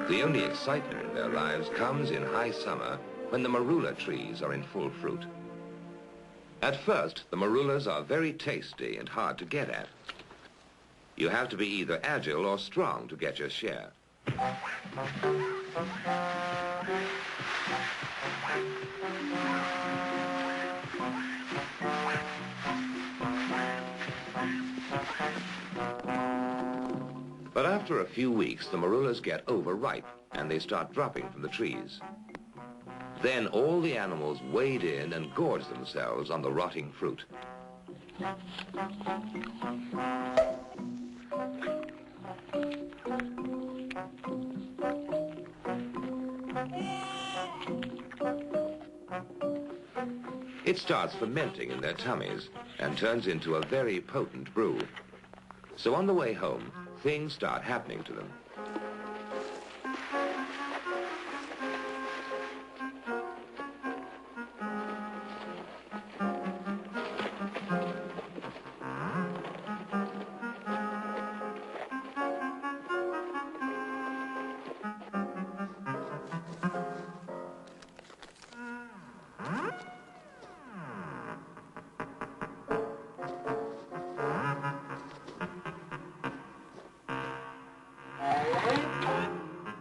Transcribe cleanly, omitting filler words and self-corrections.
The only excitement in their lives comes in high summer when the marula trees are in full fruit. At first, the marulas are very tasty and hard to get at. You have to be either agile or strong to get your share. But after a few weeks, the marulas get overripe and they start dropping from the trees. Then all the animals wade in and gorge themselves on the rotting fruit. It starts fermenting in their tummies and turns into a very potent brew. So on the way home, things start happening to them.